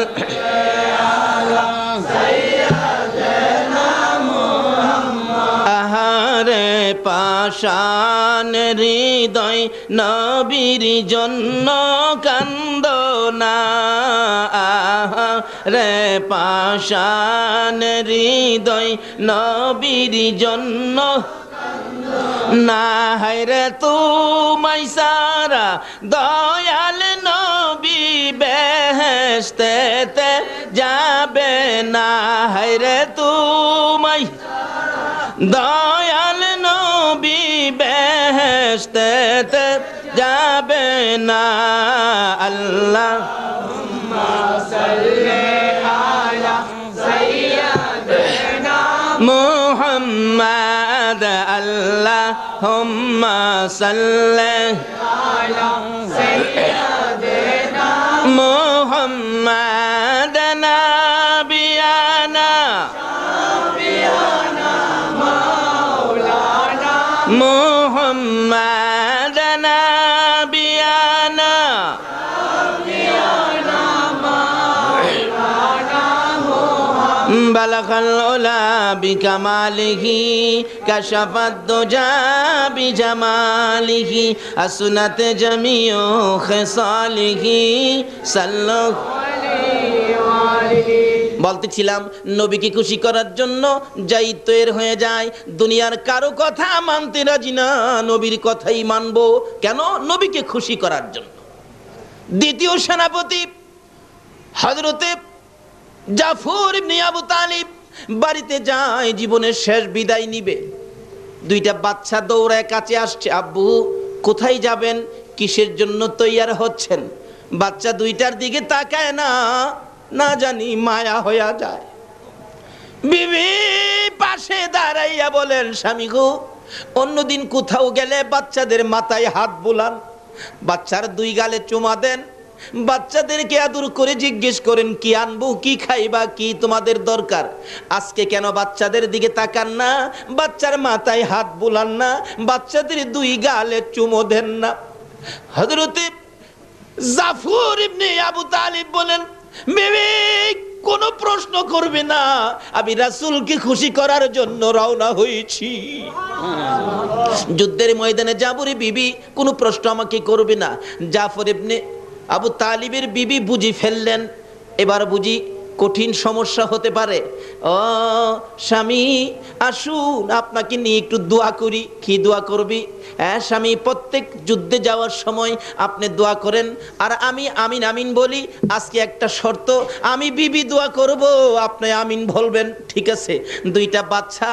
আহারে পাষাণ হৃদয় নবীর জন্য কান্দনা আহারে পাষাণ হৃদয় নবীর জন্য না হায়রে তুমাই সারা দয়াল নবী বেহেশতেতে যাবে না হায়রে তুমাই দয়াল নবী বেহেশতেতে যাবে না আল্লাহ محمد اللهم صل على سيدنا محمد نبينا مولانا محمد نبينا بلغ العلا بكماله كشف الدجى بجماله حسنت جميع خصاله صلى বলতেছিলাম নবীকে খুশি করার জন্য যাই তৈর হয়ে যায় দুনিয়ার কারো কথা মানতে রাজি না নবীর কথাই মানবো কেন নবীকে খুশি করার জন্য দ্বিতীয় সেনাপতি হযরতে জাফর ইবনে আবু তালিব বাড়িতে যায় জীবনের শেষ বিদায় নিবে দুইটা বাচ্চা দৌড়ায় কাছে আসছে আব্বু কোথায় যাবেন কিসের জন্য তৈয়ার হচ্ছেন বাচ্চা দুইটার দিকে তাকায় না না জানি মায়া হয়ে যায় বিবি পাশে দাঁড়াইয়া বলেন স্বামী গো অন্যদিন কোথাও গেলে বাচ্চাদের মাথায় হাত বুলান বাচ্চার দুই গালে চুমা দেন বাচ্চাদেরকে আদর করে জিজ্ঞেস করেন কি আনবো কি খাইবা কি তোমাদের দরকার আজকে কেন বাচ্চাদের দিকে তাকান না বাচ্চার মাথায় হাত বুলান না বাচ্চাদের দুই গালে চুমো দেন না হযরতে জাফর ইবনে আবু তালিব বলেন বিবি কোনো প্রশ্ন করবে না আমি রাসূলকে খুশি করার জন্য রওনা হয়েছি যুদ্ধের ময়দানে যাবরে বিবি কোনো প্রশ্ন আমাকে করবে না জাফর ইবনে আবু তালিবের বিবি বুঝি ফেললেন এবার বুঝি কঠিন সমস্যা হতে পারে। ও স্বামী আসুন আপনাকে নিয়ে একটু দোয়া করি। কি দোয়া করবি? হ্যাঁ স্বামী, প্রত্যেক যুদ্ধে যাওয়ার সময় আপনি দোয়া করেন আর আমি আমিন আমিন বলি। আজকে একটা শর্ত, আমি বিবি দোয়া করব, আপনি আমিন বলবেন, ঠিক আছে? দুইটা বাচ্চা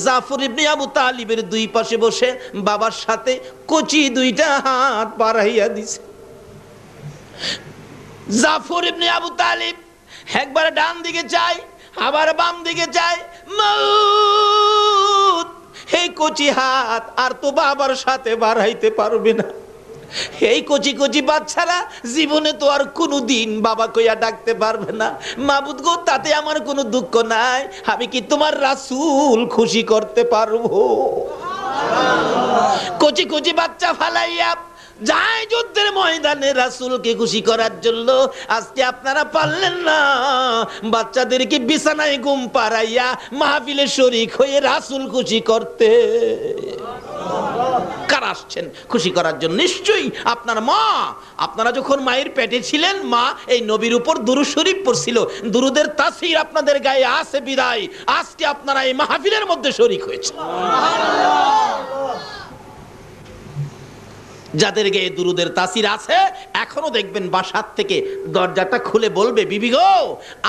জাফর ইবনে আবু তালিবের দুই পাশে বসে বাবার সাথে কচি দুইটা হাত বাড়াইয়া দিছে। জাফর ইবনে আবু তালিব একবার ডান দিকে চায়, আবার বাম দিকে চায়। মাউত, এই কচি হাত আর তো বাবার সাথে বাড়াইতে পারবে না। এই কচি কচি বাচ্চারা জীবনে তো আর কোনোদিন বাবা কইয়া ডাকতে পারবে না। মাবুদ গো, তাতে আমার কোনো দুঃখ নাই, আমি কি তোমার রাসূল খুশি করতে পারবো? কচি কচি বাচ্চা ফালাইয়া যায় যুদ্ধের ময়দানে রাসূলকে খুশি করার জন্য। আজকে আপনারা পারলেন না বাচ্চাদেরকে বিছানায় ঘুম পাড়াইয়া মাহফিলে শরীক হয়ে রাসূল খুশি করতে। কারা আসছেন খুশি করার জন্য? নিশ্চয়ই আপনার মা। আপনারা যখন মায়ের পেটে ছিলেন, মা এই নবীর উপর দুরূদ শরীফ পড়ছিল। দুরূদের তাসীর আপনাদের গায়ে আছে বিদায় আজকে আপনারা এই মাহফিলের মধ্যে শরীক হয়েছে। যাদের গায়ে দুরূদের তাসীর আছে এখনো দেখবেন বাসার থেকে দরজাটা খুলে বলবে, বিবি গো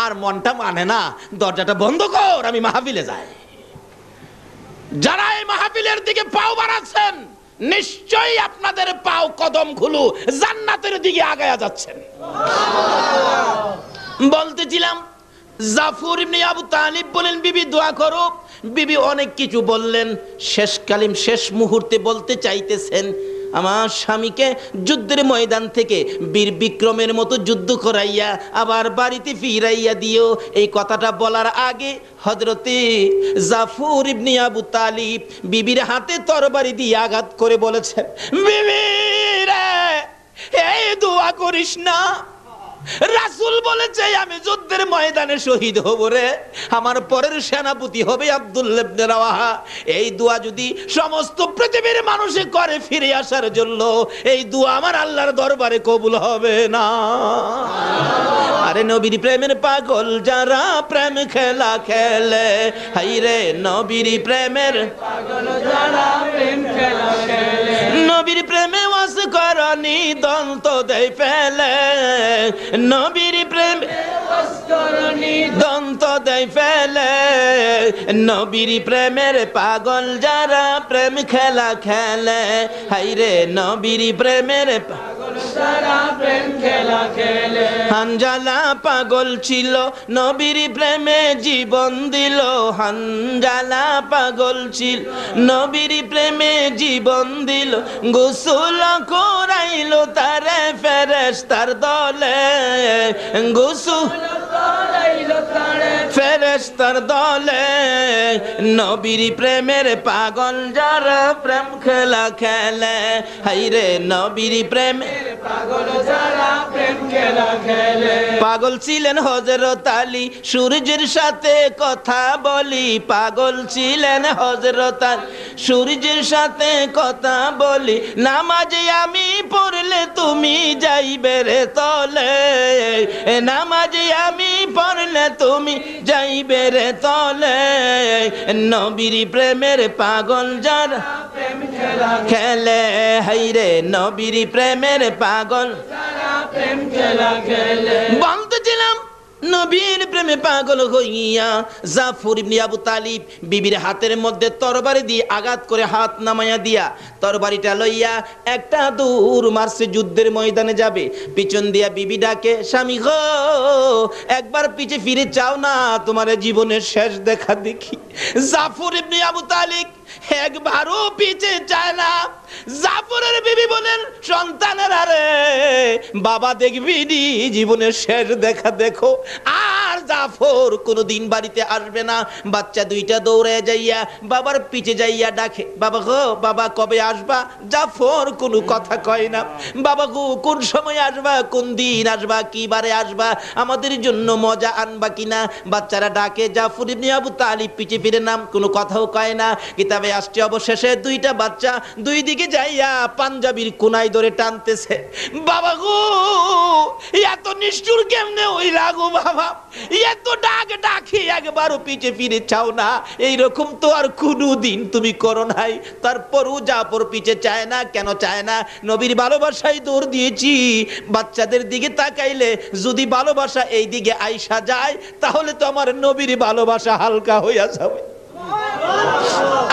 আর মনটা মানে না, দরজাটা বন্ধ কর, আমি মাহফিলে যাই। যারা এই মাহফিলের দিকে পাও বাড়াচ্ছেন, নিশ্চয়ই আপনাদের পাও কদম খুলু জান্নাতের দিকে আগায়া যাচ্ছেন। বলতেছিলাম জাফর ইবনে আবু তালিব বলেন, বিবি দোয়া করো। বিবি অনেক কিছু বললেন, শেষ মুহূর্তে বলতে চাইতেছেন, আমার স্বামীকে যুদ্ধের ময়দান থেকে বীর বিক্রমের মতো যুদ্ধ করাইয়া আবার বাড়িতে ফিরাইয়া দিও। এই কথাটা বলার আগে হযরতে জাফর ইবনে আবু তালিব বিবির হাতে তরবারি দিয়ে আঘাত করে বলেছেন, বিবি রে, এই দোয়া করিস না। রাসূল বলেছে আমি যুদ্ধের ময়দানে শহীদ হব রে, আমার পরের সেনাপতি হবে আব্দুল্লাহ ইবনে রাওয়াহা। এই দোয়া যদি সমস্ত পৃথিবীর মানুষে করে ফিরে আসার জন্য, এই দোয়া আমার আল্লাহর দরবারে কবুল হবে না। আরে নবীর প্রেমের পাগল যারা প্রেম খেলা খেলে, হাই রে নবীর প্রেমের পাগল যারা প্রেম খেলা খেলে, নবীর প্রেমে ওয়াস করনি দন্ত দেই ফেলে, নবীর প্রেমে ওয়াস করনি দন্ত দেই ফেলে, নবীর প্রেমের পাগল যারা প্রেম খেলা খেলে, হাই রে নবীর প্রেমের পাগল যারা প্রেম খেলা খেলে। হানজালা পাগল ছিল নবীর প্রেমে জীবন দিল, হানজালা পাগল ছিল নবীর প্রেমে জীবন দিল, গোসল করাইলো তারে ফেরেশতার দলে, গোসল করাইলো তারে ফেরেশতার দলে, নবীর প্রেমের পাগল যারা প্রেম খেলা খেলে, হাই রে নবীর প্রেমের পাগল যারা প্রেম খেলা খেলে। পাগল ছিলেন হযরত আলী, সূর্যের সাথে কথা বলি, পাগল ছিলেন হযরত আলী, সূর্যের সাথে কথা বলি, নামাজে আমি পড়লে তুমি যাইবে রে তলে, নামাজে আমি পড়লে তুমি যাইবে রে তলে, নবীর প্রেমের পাগল যারা প্রেম খেলা খেলে, হাই রে নবীর প্রেমের পাগল যারা প্রেম খেলা খেলে। বলতেছিলাম নবীর প্রেমে পাগল হইয়া জাফর ইবনে আবু তালিব বিবির হাতের মধ্যে তরবারি দিয়ে আঘাত করে হাত নামাইয়া দিয়া তরবারিটা লইয়া একটা দূর মারছে, যুদ্ধের ময়দানে যাবে। পিছন দিয়া বিবি ডাকে, স্বামী গো একবার পিছে ফিরে চাও না, তোমার জীবনের শেষ দেখা দেখি। জাফর ইবনে আবু তালিব একবারও পিছে চায় না। জাফরের বিবি বলেন, সন্তানেরা রে, বাবা দেখবি জীবনের শেষ দেখা দেখো। আর জাফর কোনোদিন বাড়িতে আসবে না। বাচ্চা দুইটা দৌড়ে যাইয়া বাবার পিছে যাইয়া ডাকে, বাবা গো, বাবা কবে আসবা? জাফর কোনো কথা কয় না। বাবা গো, কোন সময় আসবা, কোন দিন আসবা, কি বারে আসবা, আমাদের জন্য মজা আনবা কিনা? বাচ্চারা ডাকে, জাফর ইবনে আবু তালিব পিছে ফিরে নাম, কোনো কথাও কয় না। কিতাবে আসছে অবশেষে দুইটা বাচ্চা দুই দিকে যাইয়া পাঞ্জাবির কোনায় ধরে টানতেছে। বাবা গো, এত নিষ্ঠুর কেমনে হইলা গো বাবা? এত ডাকি একবারও পিছে ফিরে চাও না? এইরকম তো আর কোনোদিন তুমি করো নাই। তারপরও জাফর পিছে চায় না। কেন চায় না? নবীর ভালোবাসায় দৌড় দিয়েছি। বাচ্চাদের দিকে তাকাইলে যদি ভালোবাসা এই দিকে আইসা যায়, তাহলে তো আমার নবীর ভালোবাসা হালকা হইয়া যাবে।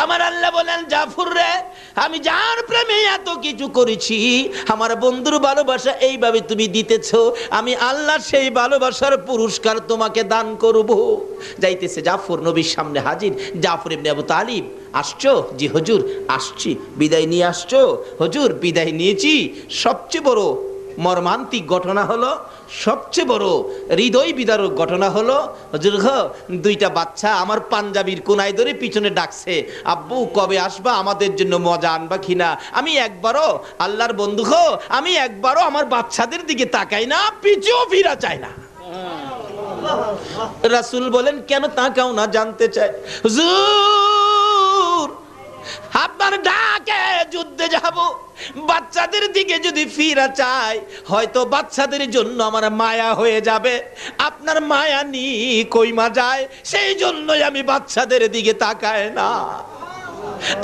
আমার আল্লাহ বলেন, জাফর রে, আমি যার প্রেমে এত কিছু করেছি, আমার বন্ধুর ভালোবাসা এইভাবে তুমি দিতেছো, আমি আল্লাহ সেই ভালোবাসার পুরস্কার তোমাকে দান করব। যাইতেছে জাফর, নবীর সামনে হাজির। জাফর ইবনে আবু তালিব, আসছো? জি হুজুর আসছি। বিদায় নিয়ে আসছো? হুজুর বিদায় নিয়েছি। সবচেয়ে বড় মর্মান্তিক ঘটনা হলো, সবচেয়ে বড় হৃদয় বিদারক ঘটনা হলো, হুজুর গো, দুইটা বাচ্চা আমার পাঞ্জাবির কোনায় ধরে পিছনে ডাকছে, আব্বু কবে আসবা, আমাদের জন্য মজা আনবা কিনা? আমি একবারও, আল্লাহর বন্ধু গো, আমি একবারও আমার বাচ্চাদের দিকে তাকাই না, পিছেও ফিরা চাই না। রাসূল বলেন, কেন তাকাও না? জানতে চাই। হুজুর, আপনার ডাকে যুদ্ধে যাব, বাচ্চাদের দিকে যদি ফিরা চাই, হয়তো বাচ্চাদের জন্য আমার মায়া হয়ে যাবে। আপনার মায়া নি কইমা যায়, সেই জন্যই আমি বাচ্চাদের দিকে তাকাই না।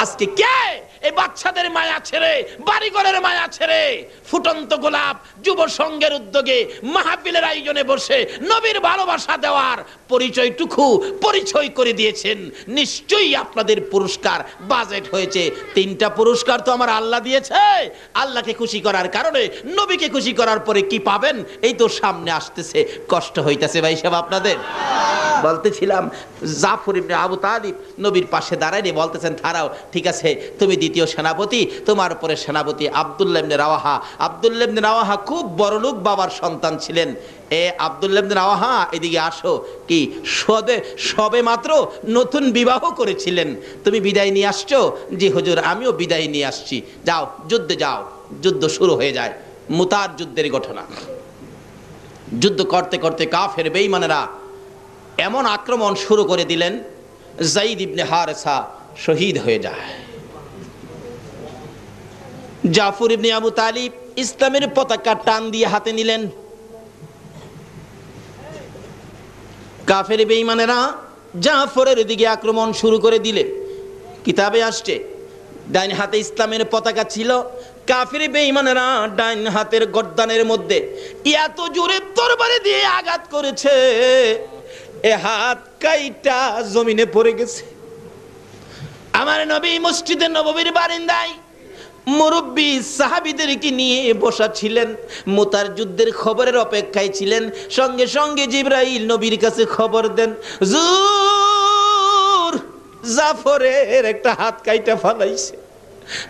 আজকে কে এই বাচ্চাদের মায়া ছেড়ে, বাড়িঘরের মায়া ছেড়ে, ফুটন্ত গোলাপ যুব সংঘের উদ্যোগে মাহফিলের আয়োজনে বসে নবীর ভালোবাসা দেওয়ার পরিচয় করে দিয়েছেন? নিশ্চয়ই আপনাদের পুরস্কার বাজেট হয়েছে। 3টা পুরস্কার তো আমার আল্লাহ দিয়েছে। আল্লাহকে খুশি করার কারণে, নবীকে খুশি করার পরে কি পাবেন, এই তো সামনে আসতেছে। কষ্ট হইতাছে ভাই সাহেব আপনাদের? বলতেছিলাম, জাফর ইবনে আবু তালিব নবীর পাশে দাঁড়াইনি, বলতেছেন, দাঁড়াও, ঠিক আছে, তুমি দ্বিতীয় সেনাপতি, তোমার পরে সেনাপতি আব্দুল্লাহ ইবনে রাওয়াহা। আব্দুল্লাহ ইবনে রাওয়াহা খুব বড়লোক বাবার সন্তান ছিলেন। এ আব্দুল্লাহ ইবনে রাওয়াহা, এদিকে আসো। কি সবে মাত্র নতুন বিবাহ করেছিলেন, তুমি বিদায় নিয়ে আসছো? জি হুজুর, আমিও বিদায় নিয়ে আসছি। যাও, যুদ্ধে যাও। যুদ্ধ শুরু হয়ে যায়। মুতার যুদ্ধের ঘটনা। যুদ্ধ করতে করতে কাফের বেঈমানেরা এমন আক্রমণ শুরু করে দিলেন, যায়েদ ইবনে হারেসা শহীদ হয়ে যায়। জাফর ইবনে আবু তালিব ইসলামের পতাকা টান দিয়ে হাতে নিলেন। কাফের বেঈমানেরা জাফরের দিকে আক্রমণ শুরু করে দিলে, কিতাবে আসছে ডাইন হাতে ইসলামের পতাকা ছিল, কাফের বেঈমানেরা ডাইন হাতের গর্দানের মধ্যে এত জোরে তরবারি দিয়ে আঘাত করেছে, এ হাত কাইটা জমিনে পড়ে গেছে। আমার নবী মসজিদে নববীর বারান্দায় মুরব্বী সাহাবীদেরকে নিয়ে বসা ছিলেন, মুতার যুদ্ধের খবরের অপেক্ষায় ছিলেন। সঙ্গে সঙ্গে জিবরাইল নবীর কাছে খবর দেন, হুজুর, জাফরের একটা হাত কাইটা ফালাইছে।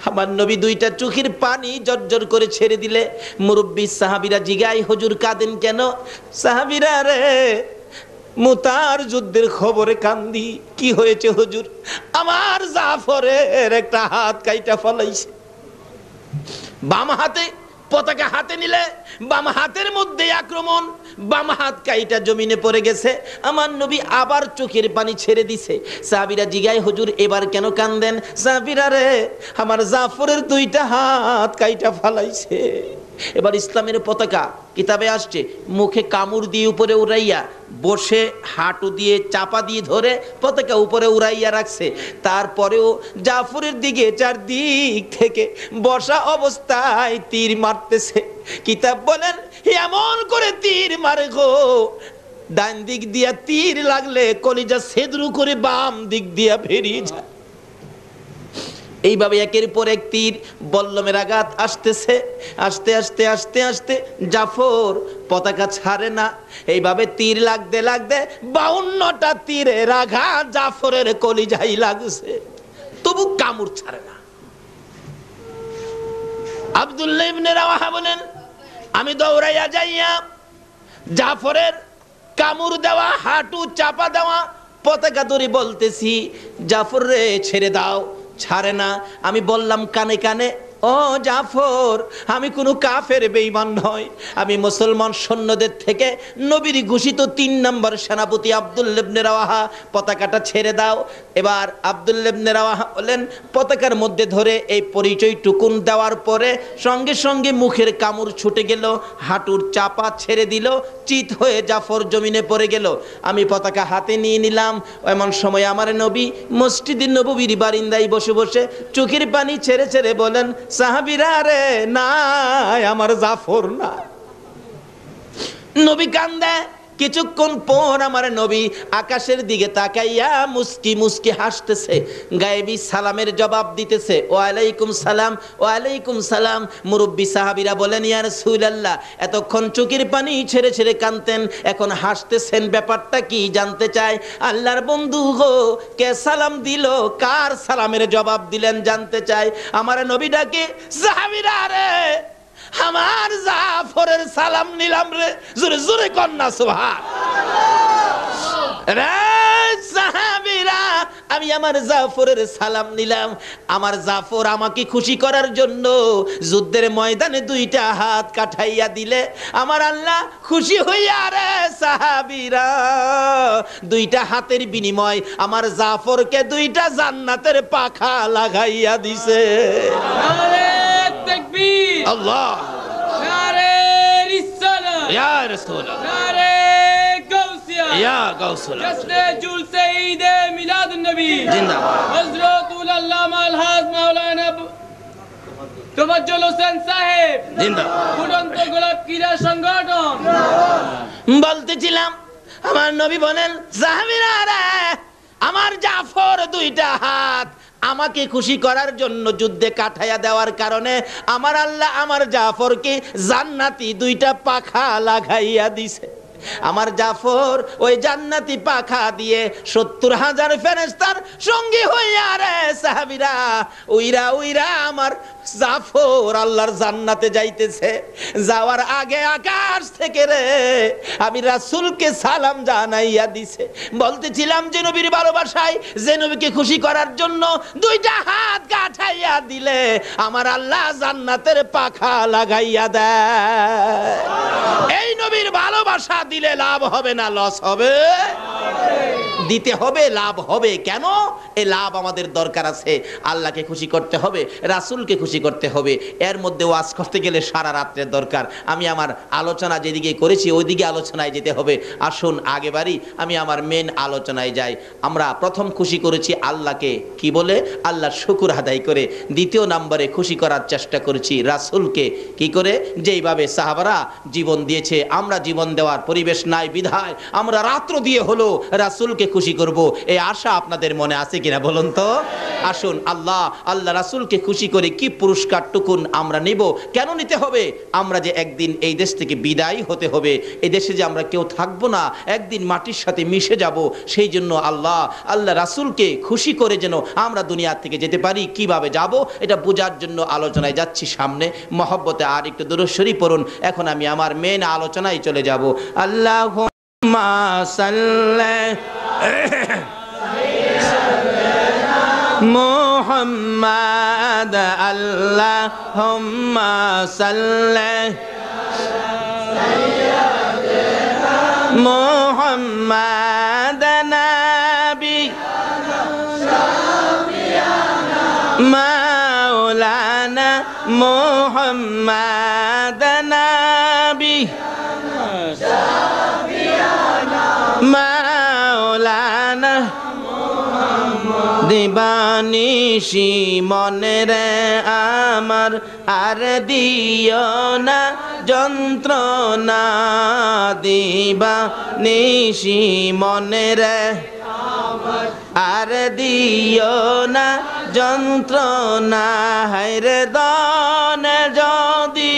আমার নবী দুইটা চোখের পানি জর্জর করে ছেড়ে দিলে মুরব্বী সাহাবীরা জিগায়, হুজুর কাঁদেন কেন? সাহাবীরা, রে মুতার যুদ্ধের খবরে কান্দি। কি হয়েছে হুজুর? আমার জাফরের একটা হাত কাইটা ফলাইছে। বাম হাতে পতাকা হাতে নিলে বাম হাতের মধ্যে আক্রমণ, বাম হাত কাইটা জমিনে পড়ে গেছে। আমার নবী আবার চোখের পানি ছেড়ে দিছে। সাহাবীরা জিগায়, হুজুর এবার কেন কান্দেন? সাহাবীরা, রে আমার জাফরের দুইটা হাত কাইটা ফালাইছে। এবার ইসলামের পতাকা, কিতাবে আসছে, মুখে কামড় দিয়ে উপরে উড়াইয়া বসে হাঁটু দিয়ে চাপা দিয়ে ধরে পতাকা উপরে উড়াইয়া রাখছে। তারপরেও জাফরের দিকে চারদিক থেকে বসা অবস্থায় তীর মারতেছে। কিতাব বলেন, এমন করে তীর মারে গো, ডান দিক দিয়া তীর লাগলে কলিজা ছেদরু করে বাম দিক দিয়া বেরিয়ে যায়। এইভাবে একের পর এক তীর বল্লমের আঘাত আসতেছে। আস্তে আস্তে আস্তে আস্তে জাফর পতাকা ছাড়ে না। এইভাবে তীর লাগতে লাগতে 52টা তীরের আঘাত জাফরের কলিজায় লাগছে, তবু কামড় ছাড়ে না। আব্দুল্লাহ ইবনে রাওয়াহা বলেন, আমি দৌড়াইয়া যাইয়া জাফরের কামড় দেওয়া, হাঁটু চাপা দেওয়া, পতাকা ধরে বলতেছি জাফর রে ছেড়ে দাও, ছাড়ে না। আমি বললাম কানে কানে, ও জাফর, আমি কোনো কাফের বেঈমান নই, আমি মুসলমান সৈন্যদের থেকে নবীর ঘোষিত 3 নম্বর সেনাপতি আব্দুল্লাহ ইবনে রাওয়াহা, পতাকাটা ছেড়ে দাও। এবার আব্দুল্লাহ ইবনে রাওয়াহা বলেন, পতাকার মধ্যে ধরে এই পরিচয় টুকুন দেওয়ার পরে সঙ্গে সঙ্গে মুখের কামড় ছুটে গেল, হাঁটুর চাপা ছেড়ে দিল, চিত হয়ে জাফর জমিনে পড়ে গেল। আমি পতাকা হাতে নিয়ে নিলাম। এমন সময় আমার নবী মসজিদে নববীর বারিন্দায় বসে বসে চোখের পানি ছেড়ে ছেড়ে বলেন, সাহাবীরা রে, না আমার জাফর না। নবী কান্দে। কিছুক্ষণ পর আমার নবী আকাশের দিকে তাকাইয়া মুস্কি মুস্কি হাসতেছে, গায়েবী সালামের জবাব দিতেছে, ওয়ালাইকুম সালাম, ওয়ালাইকুম সালাম। মুরব্বী সাহাবীরা বলেন, ইয়া রাসূলুল্লাহ, এতক্ষণ চোখের পানি ছেড়ে ছেড়ে কাঁদতেন, এখন হাসতেছেন, ব্যাপারটা কি জানতে চাই। আল্লাহর বন্ধু গো, কে সালাম দিল, কার সালামের জবাব দিলেন জানতে চাই। আমার নবী ডাকে, সাহাবীরা রে, আমার জাফরের সালাম নিলাম রে, জোরে জোরে কন্যা সুবহান রে। সাহাবীরা, আমি আমার জাফরের সালাম নিলাম। আমার জাফর আমাকে খুশি করার জন্য যুদ্ধের ময়দানে 2টা হাত কাঠাইয়া দিলে আমার আল্লাহ খুশি হইয়া রে সাহাবীরা 2টা হাতের বিনিময় আমার জাফরকে 2টা জান্নাতের পাখা লাগাইয়া দিছে। আল্লাহ, নারে রিসালাত, ইয়া রাসূলুল্লাহ, নারে গাউসিয়া, ইয়া গাউসুল্লাহ, জশ্নে জুলসে ঈদে মিলাদুন নবী জিন্দাবাদ। হযরতুল আল্লামা আলহাজ মাওলানা তোফাজ্জল হোসেন সাহেব জিন্দাবাদ। উড়ন্ত গোলাপ ক্রীড়া সংগঠন। বলতেছিলাম, আমার নবী বলেন, সাহাবীরা রে, আমার জাফর 2টা হাত আমাকে খুশি করার জন্য যুদ্ধে কাঠাইয়া দেওয়ার কারণে আমার আল্লাহ আমার জাফরকে জান্নাতি 2টা পাখা লাগাইয়া দিছে। আমার জাফর ওই জান্নাতি পাখা দিয়ে 70,000 ফেরেশতার সঙ্গী হইয়া রে সাহাবীরা উইরা উইরা আমার জাফর আল্লাহর জান্নাতে যাইতেছে। যাওয়ার আগে আকাশ থেকে রে আমি রাসূলকে সালাম জানাইয়া দিছে। বলতেছিলাম যে নবীর ভালোবাসায়, যে নবীকে খুশি করার জন্য 2টা হাত কাঠাইয়া দিলে আমার আল্লাহ জান্নাতের পাখা লাগাইয়া দেয়। এই নবীর ভালোবাসা দিলে লাভ হবে না লস হবে? দিতে হবে, লাভ হবে। কেন? এই লাভ আমাদের দরকার আছে। আল্লাহকে খুশি করতে হবে, রাসূলকে খুশি করতে হবে। এর মধ্যে ওয়াজ করতে গেলে সারা রাত্রের দরকার। আমি আমার আলোচনা যেদিকে করেছি ওইদিকে আলোচনায় যেতে হবে। আসুন আগে বাড়ি, আমি আমার মেন আলোচনায় যাই। আমরা প্রথম খুশি করেছি আল্লাহকে, কি বলে? আল্লাহর শুকর আদায় করে। দ্বিতীয় নম্বরে খুশি করার চেষ্টা করেছি রাসূলকে, কি করে? যেইভাবে সাহাবারা জীবন দিয়েছে, আমরা জীবন দেওয়ার পরিবেশ নাই বিধায় আমরা রাত্র দিয়ে হলো রাসূলকে খুশি করব। এই আশা আপনাদের মনে আছে কিনা বলুন তো? আসুন আল্লাহ রাসূলকে খুশি করে কি পুরস্কার টুকুন আমরা নিব। কেন নিতে হবে? আমরা যে একদিন এই দেশ থেকে বিদায় হতে হবে, এই দেশে যে আমরা কেউ থাকবো না, একদিন মাটির সাথে মিশে যাব। সেই জন্য আল্লাহ রাসূলকে খুশি করে যেন আমরা দুনিয়া থেকে যেতে পারি। কিভাবে যাব এটা বোঝার জন্য আলোচনায় যাচ্ছি সামনে। মহব্বতে আর একটু দুরূদ শরীফ পড়ুন। এখন আমি আমার মেন আলোচনায় চলে যাব। আল্লাহুম্মা সাল্লি মুহাম্মাদ, আল্লাহুম্মা সাল্লি মুহাম্মাদ নবী মাওলানা মুহাম্মাদ নবী মাওলানা দিবানিশি মনে রে আমার আর দিও না যন্ত্রণা, দিবানিশি মনে রে আর দিও না যন্ত্রণা, হায়রে দনে যদি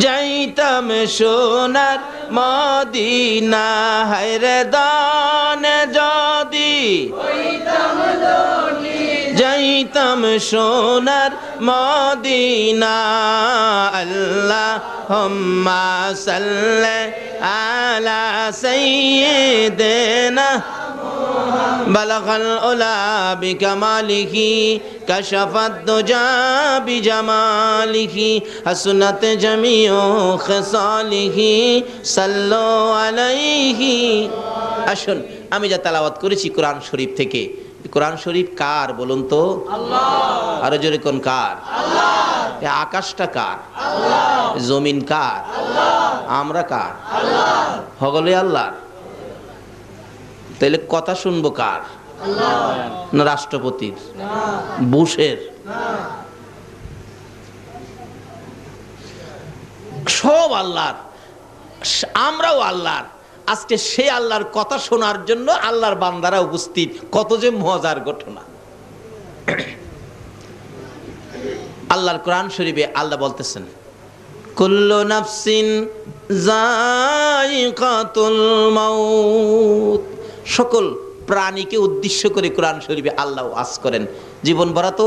যাইতাম সোনার মদিনা, হায়রে দনে যদি যাইতাম সোনার মদিনা, আল্লাহ হুম্মা সাল্লি আলা সাইয়্যিদিনা বালাগাল উলা বিকামালিহি কাশাফাদ দুজা বিজামালিহি হাসনাত জামিউ খিসালিহি সাল্লু আলাইহি। আসুন আমি যা তেলাওয়াত করেছি কোরআন শরীফ থেকে, কোরআন শরীফ কার বলুন তো? আল্লাহ। আরো জোরে কোন কার? আল্লাহ। এই আকাশটা কার? আল্লাহ। জমিন কার? আল্লাহ। আমরা কার? আল্লাহ। হগলে আল্লাহর। তাইলে কথা শুনবো কার? আল্লাহ। না রাষ্ট্রপতির? না বুশের? না সব আল্লাহর, আমরাও আল্লাহর। আজকে সেই আল্লাহর কথা শোনার জন্য আল্লাহর বান্দারা উপস্থিত। কত যে মজার ঘটনা। আল্লাহর কোরআন শরীফে আল্লাহ বলতেছেন কুল্লু নাফসিন যায়িকাতুল মাউত। সকল প্রাণীকে উদ্দেশ্য করে কোরআন শরীফে আল্লাহ ওয়াজ করেন। জীবন ভরা তো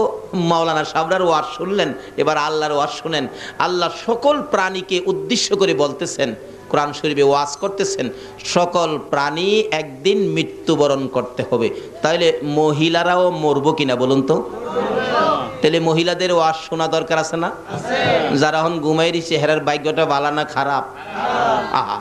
মাওলানা সাবরার ওয়াজ শুনলেন, এবার আল্লাহর ওয়াজ শুনেন। আল্লাহ সকল প্রাণীকে উদ্দেশ্য করে বলতেছেন, কোরআন শরীফে ওয়াজ করতেছেন সকল প্রাণী একদিন মৃত্যুবরণ করতে হবে। তাহলে মহিলারাও মরবো কিনা বলুন তো? তাহলে মহিলাদের ওয়াজ শোনা দরকার আছে না? যারা এখন ঘুমাইরি চেহারার ভাগ্যটা ভালো না খারাপ? আহা